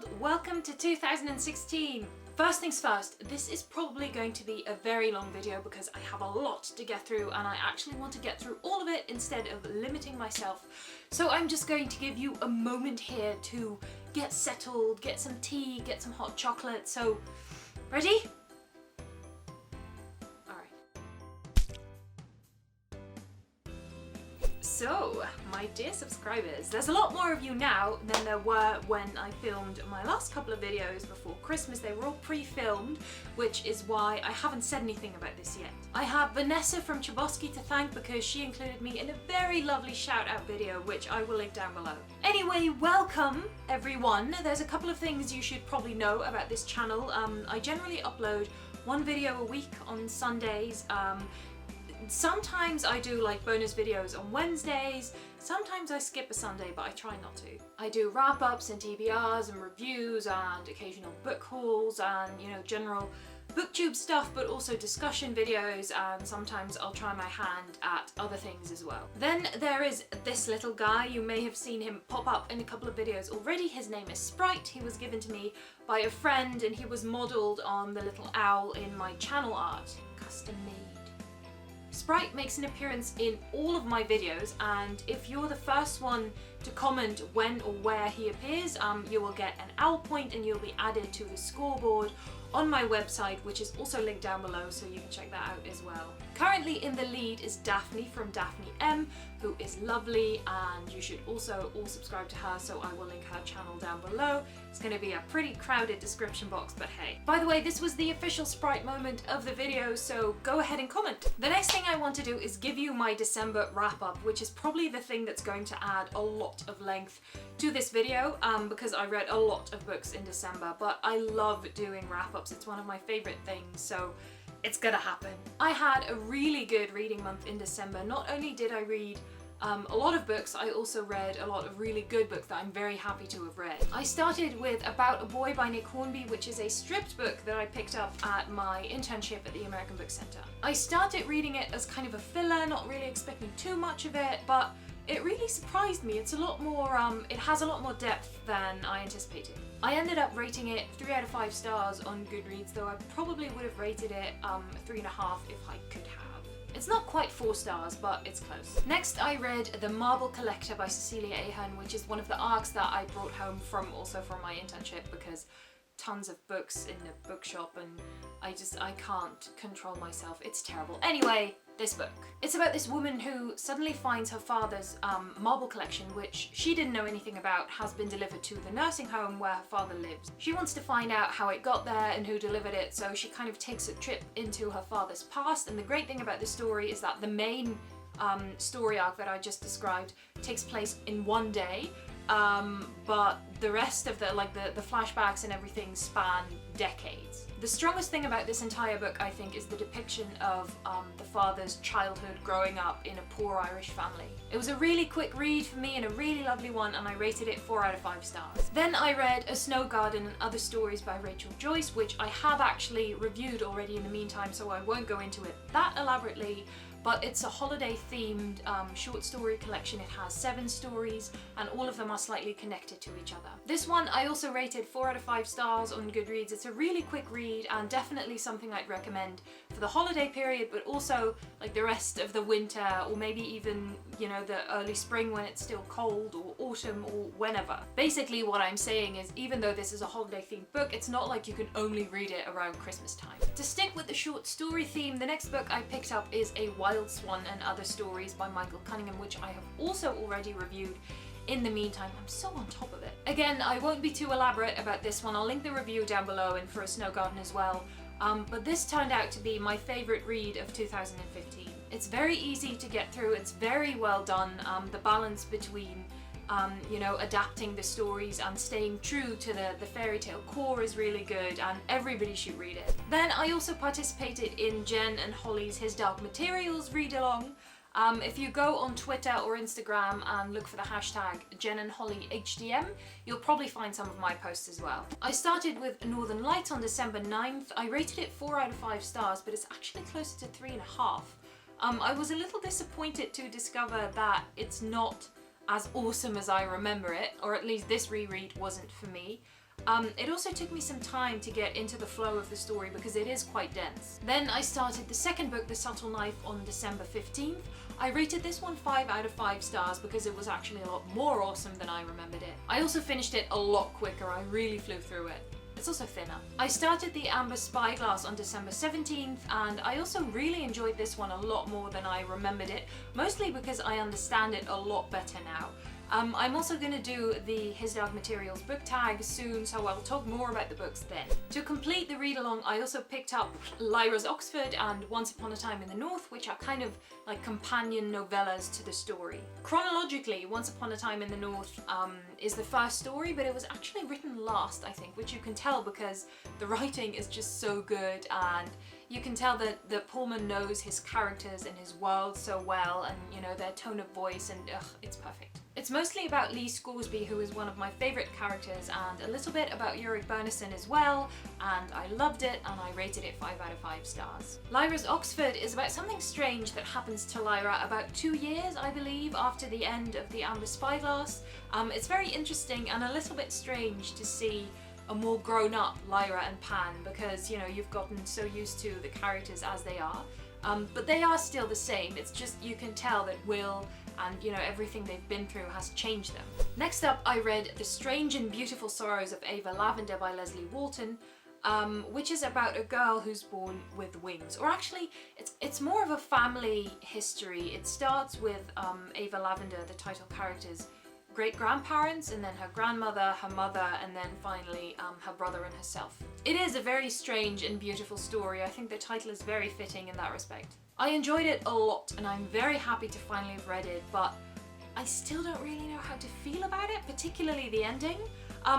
world, welcome to 2016. First things first, this is probably going to be a very long video because I have a lot to get through and I actually want to get through all of it instead of limiting myself. So I'm just going to give you a moment here to get settled, get some tea, get some hot chocolate. So, ready? So, my dear subscribers, there's a lot more of you now than there were when I filmed my last couple of videos before Christmas. They were all pre-filmed, which is why I haven't said anything about this yet. I have Vanessa from Chbosky to thank because she included me in a very lovely shout out video, which I will link down below. Anyway, welcome everyone. There's a couple of things you should probably know about this channel. I generally upload one video a week on Sundays. Sometimes I do like bonus videos on Wednesdays, sometimes I skip a Sunday, but I try not to. I do wrap-ups and TBRs and reviews and occasional book hauls and, you know, general booktube stuff, but also discussion videos, and sometimes I'll try my hand at other things as well. Then there is this little guy. You may have seen him pop up in a couple of videos already. His name is Sprite. He was given to me by a friend and he was modelled on the little owl in my channel art, custom made. Sprite makes an appearance in all of my videos, and if you're the first one to comment when or where he appears, you will get an owl point and you'll be added to the scoreboard on my website, which is also linked down below, so you can check that out as well. Currently in the lead is Daphne from Daphne M, who is lovely, and you should also all subscribe to her, so I will link her channel down below. It's going to be a pretty crowded description box, but hey. By the way, this was the official Sprite moment of the video, so go ahead and comment. The next thing I want to do is give you my December wrap-up, which is probably the thing that's going to add a lot of length to this video, because I read a lot of books in December, but I love doing wrap-ups. It's one of my favorite things, so it's gonna happen. I had a really good reading month in December. Not only did I read a lot of books, I also read a lot of really good books that I'm very happy to have read. I started with About a Boy by Nick Hornby, which is a stripped book that I picked up at my internship at the American Book Center. I started reading it as kind of a filler, not really expecting too much of it, but it really surprised me. It's a lot more, it has a lot more depth than I anticipated. I ended up rating it 3 out of 5 stars on Goodreads, though I probably would have rated it 3.5 if I could have. It's not quite 4 stars, but it's close. Next, I read The Marble Collector by Cecilia Ahern, which is one of the arcs that I brought home from my internship, because tons of books in the bookshop and I can't control myself. It's terrible. Anyway, this book. It's about this woman who suddenly finds her father's marble collection, which she didn't know anything about, has been delivered to the nursing home where her father lives. She wants to find out how it got there and who delivered it, so she kind of takes a trip into her father's past. And the great thing about this story is that the main story arc that I just described takes place in one day, but the rest of the flashbacks and everything span decades. The strongest thing about this entire book, I think, is the depiction of the father's childhood growing up in a poor Irish family. It was a really quick read for me and a really lovely one, and I rated it 4 out of 5 stars. Then I read A Snow Garden and Other Stories by Rachel Joyce, which I have actually reviewed already in the meantime, so I won't go into it that elaborately. But it's a holiday themed short story collection. It has 7 stories and all of them are slightly connected to each other. This one I also rated 4 out of 5 stars on Goodreads. It's a really quick read and definitely something I'd recommend for the holiday period, but also like the rest of the winter, or maybe even, you know, the early spring when it's still cold, or autumn, or whenever. Basically what I'm saying is, even though this is a holiday themed book, it's not like you can only read it around Christmas time. To stick with the short story theme, the next book I picked up is A Wild Swan and Other Stories by Michael Cunningham, which I have also already reviewed. In the meantime, I'm so on top of it. Again, I won't be too elaborate about this one. I'll link the review down below and for A Snow Garden as well. But this turned out to be my favorite read of 2015. It's very easy to get through. It's very well done. The balance between you know, adapting the stories and staying true to the fairy tale core is really good, and everybody should read it. Then I also participated in Jen and Holly's His Dark Materials read along. If you go on Twitter or Instagram and look for the hashtag Jen and Holly HDM, you'll probably find some of my posts as well. I started with Northern Lights on December 9th. I rated it 4 out of 5 stars, but it's actually closer to 3.5. I was a little disappointed to discover that it's not as awesome as I remember it, or at least this reread wasn't for me. It also took me some time to get into the flow of the story because it is quite dense. Then I started the second book, The Subtle Knife, on December 15th. I rated this one 5 out of 5 stars because it was actually a lot more awesome than I remembered it. I also finished it a lot quicker, I really flew through it. It's also thinner. I started the Amber Spyglass on December 17th, and I also really enjoyed this one a lot more than I remembered it, mostly because I understand it a lot better now. I'm also going to do the His Dark Materials book tag soon, so I'll talk more about the books then. To complete the read-along, I also picked up LYRA'S Oxford and Once Upon a Time in the North, which are kind of like companion novellas to the story. Chronologically, Once Upon a Time in the North is the first story, but it was actually written last, I think, which you can tell because the writing is just so good, and you can tell that Pullman knows his characters and his world so well, and you know, their tone of voice, and it's perfect. It's mostly about Lee Scoresby, who is one of my favourite characters, and a little bit about Ulrich Bernison as well, and I loved it and I rated it 5 out of 5 stars. LYRA'S Oxford is about something strange that happens to Lyra about 2 years, I believe, after the end of the Amber Spyglass. It's very interesting and a little bit strange to see a more grown-up Lyra and Pan, because, you know, you've gotten so used to the characters as they are. But they are still the same, it's just you can tell that Will and, you know, everything they've been through has changed them. Next up, I read The Strange and Beautiful Sorrows of Ava Lavender by Leslye Walton, which is about a girl who's born with wings. Or actually, it's more of a family history. It starts with Ava Lavender, the title character's great-grandparents, and then her grandmother, her mother, and then finally her brother and herself. It is a very strange and beautiful story. I think the title is very fitting in that respect. I enjoyed it a lot and I'm very happy to finally have read it, but I still don't really know how to feel about it, particularly the ending.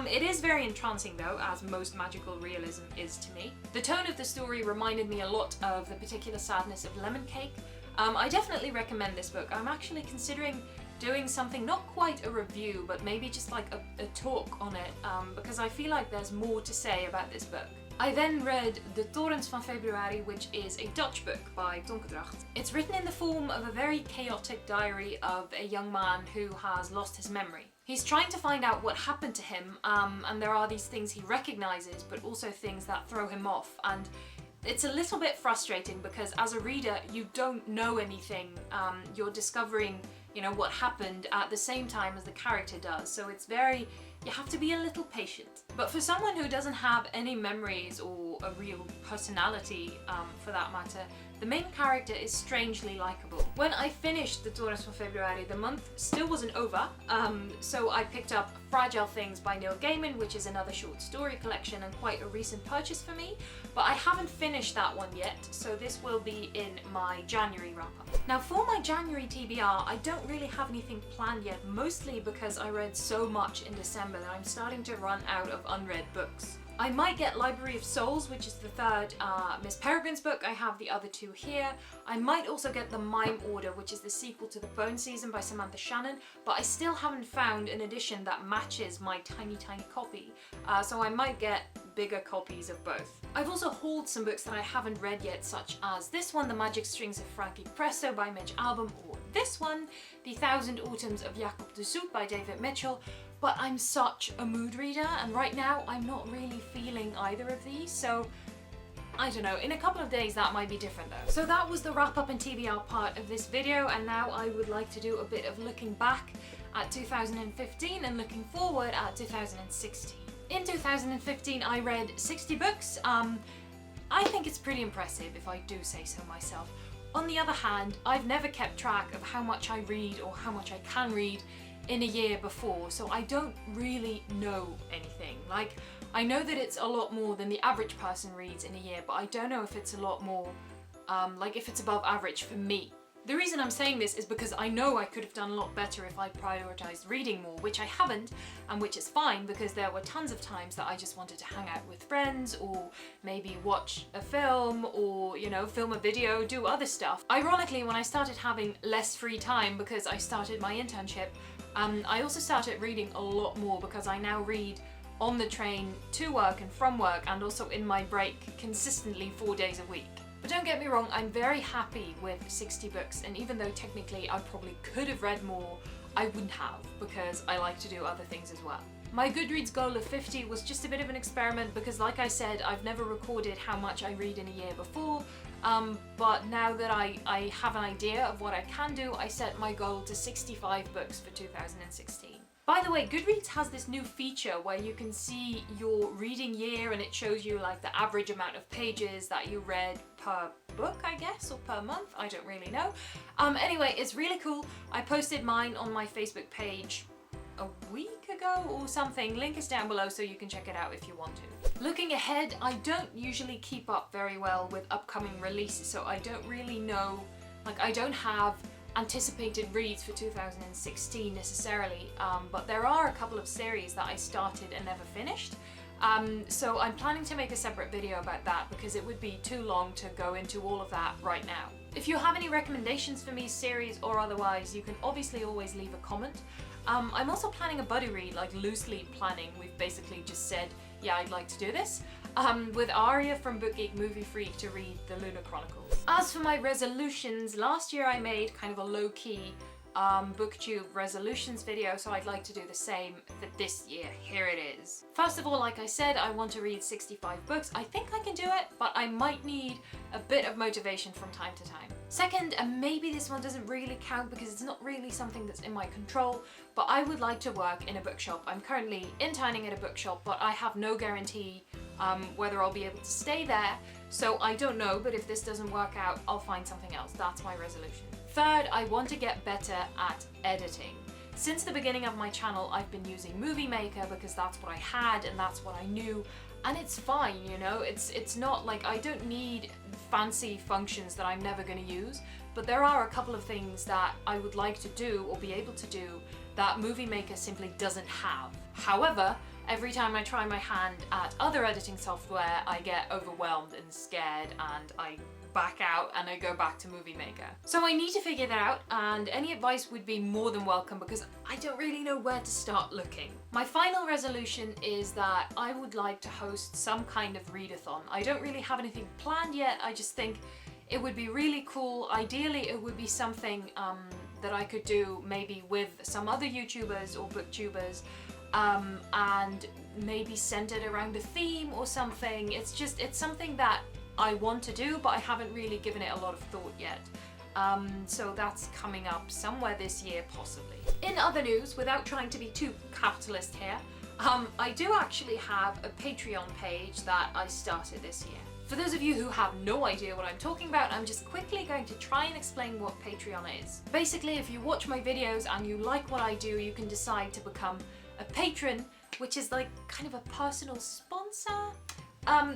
It is very entrancing though, as most magical realism is to me. The tone of the story reminded me a lot of The Particular Sadness of Lemon Cake. I definitely recommend this book. I'm actually considering doing something, not quite a review, but maybe just like a talk on it, because I feel like there's more to say about this book. I then read The TORENS van FEBRUARI, which is a Dutch book by Tonke Dragt. It's written in the form of a very chaotic diary of a young man who has lost his memory. He's trying to find out what happened to him, and there are these things he recognises, but also things that throw him off. And it's a little bit frustrating because as a reader, you don't know anything. You're discovering, you know, what happened at the same time as the character does. So it's very, you have to be a little patient. But for someone who doesn't have any memories or a real personality, for that matter, the main character is strangely likable. When I finished The TORENS van FEBRUARI, the month still wasn't over, so I picked up Fragile Things by Neil Gaiman, which is another short story collection and quite a recent purchase for me, but I haven't finished that one yet, so this will be in my January wrap-up. Now for my January TBR, I don't really have anything planned yet, mostly because I read so much in December that I'm starting to run out of unread books. I might get Library of Souls, which is the third Miss Peregrine's book. I have the other two here. I might also get The Mime Order, which is the sequel to The Bone Season by Samantha Shannon, but I still haven't found an edition that matches my tiny copy, so I might get bigger copies of both. I've also hauled some books that I haven't read yet, such as this one, The Magic Strings of Frankie Presto by Midge Album, or this one, The Thousand Autumns of Jacob de Zoet by David Mitchell. But I'm such a mood reader, and right now I'm not really feeling either of these, so I don't know, in a couple of days that might be different though. So that was the wrap-up and TBR part of this video, and now I would like to do a bit of looking back at 2015 and looking forward at 2016. In 2015 I read 60 books. I think it's pretty impressive if I do say so myself. On the other hand, I've never kept track of how much I read or how much I can read in a year before, so I don't really know anything. Like, I know that it's a lot more than the average person reads in a year, but I don't know if it's a lot more, like if it's above average for me. The reason I'm saying this is because I know I could have done a lot better if I prioritized reading more, which I haven't, and which is fine because there were tons of times that I just wanted to hang out with friends or maybe watch a film or, you know, film a video, do other stuff. Ironically, when I started having less free time because I started my internship, I also started reading a lot more because I now read on the train to work and from work, and also in my break consistently 4 days a week. But don't get me wrong, I'm very happy with 60 books, and even though technically I probably could have read more, I wouldn't have because I like to do other things as well. My Goodreads goal of 50 was just a bit of an experiment because, like I said, I've never recorded how much I read in a year before, but now that I have an idea of what I can do, I set my goal to 65 books for 2016. By the way, Goodreads has this new feature where you can see your reading year and it shows you like the average amount of pages that you read per book, I guess, or per month, I don't really know. Anyway, it's really cool. I posted mine on my Facebook page a week ago or something. Link is down below so you can check it out if you want to. Looking ahead, I don't usually keep up very well with upcoming releases, so I don't really know, like I don't have anticipated reads for 2016 necessarily, but there are a couple of series that I started and never finished. So I'm planning to make a separate video about that because it would be too long to go into all of that right now. If you have any recommendations for me, series or otherwise, you can obviously always leave a comment. I'm also planning a buddy read, like loosely planning. We've basically just said, yeah, I'd like to do this. With Aria from Book Geek Movie Freak to read the Lunar Chronicles. As for my resolutions, last year I made kind of a low-key booktube resolutions video, so I'd like to do the same for this year. Here it is. First of all, like I said, I want to read 65 books. I think I can do it, but I might need a bit of motivation from time to time. Second, and maybe this one doesn't really count because it's not really something that's in my control, but I would like to work in a bookshop. I'm currently interning at a bookshop, but I have no guarantee whether I'll be able to stay there, so I don't know, but if this doesn't work out, I'll find something else. That's my resolution. Third, I want to get better at editing. Since the beginning of my channel, I've been using Movie Maker because that's what I had and that's what I knew, and it's fine, you know, it's not like I don't need fancy functions that I'm never going to use, but there are a couple of things that I would like to do or be able to do that Movie Maker simply doesn't have. However, every time I try my hand at other editing software, I get overwhelmed and scared and I back out and I go back to Movie Maker. So I need to figure that out, and any advice would be more than welcome because I don't really know where to start looking. My final resolution is that I would like to host some kind of readathon. I don't really have anything planned yet, I just think it would be really cool. Ideally it would be something that I could do maybe with some other YouTubers or booktubers, and maybe centered around a theme or something. It's something that I want to do, but I haven't really given it a lot of thought yet. So that's coming up somewhere this year, possibly. In other news, without trying to be too capitalist here, I do actually have a Patreon page that I started this year. For those of you who have no idea what I'm talking about, I'm just quickly going to try and explain what Patreon is. Basically, if you watch my videos and you like what I do, you can decide to become a patron, which is like kind of a personal sponsor.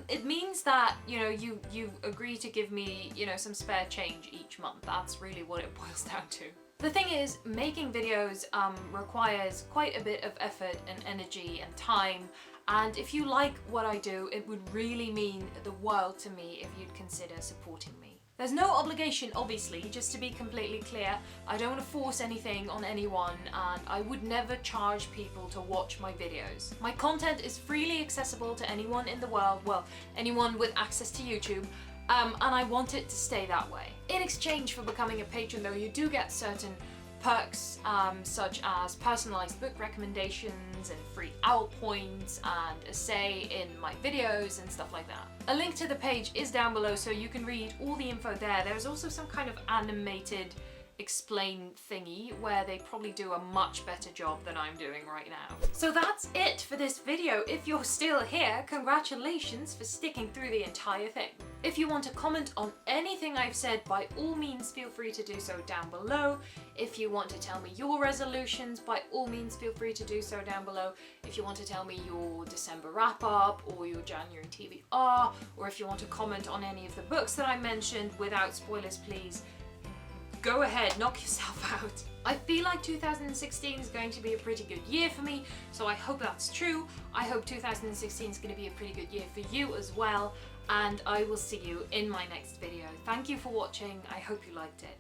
It means that, you know, you agree to give me, you know, some spare change each month. That's really what it boils down to. The thing is, making videos requires quite a bit of effort and energy and time, and if you like what I do, it would really mean the world to me if you'd consider supporting me. There's no obligation, obviously, just to be completely clear. I don't want to force anything on anyone, and I would never charge people to watch my videos. My content is freely accessible to anyone in the world, well, anyone with access to YouTube, and I want it to stay that way. In exchange for becoming a patron though, you do get certain perks, such as personalized book recommendations and free owl points and a say in my videos and stuff like that. A link to the page is down below so you can read all the info there. There's also some kind of animated explain thingy where they probably do a much better job than I'm doing right now. So that's it for this video. If you're still here, congratulations for sticking through the entire thing. If you want to comment on anything I've said, by all means feel free to do so down below. If you want to tell me your resolutions, by all means feel free to do so down below. If you want to tell me your December wrap-up or your January TBR, or if you want to comment on any of the books that I mentioned without spoilers, please go ahead, knock yourself out. I feel like 2016 is going to be a pretty good year for me, so I hope that's true. I hope 2016 is going to be a pretty good year for you as well, and I will see you in my next video. Thank you for watching. I hope you liked it.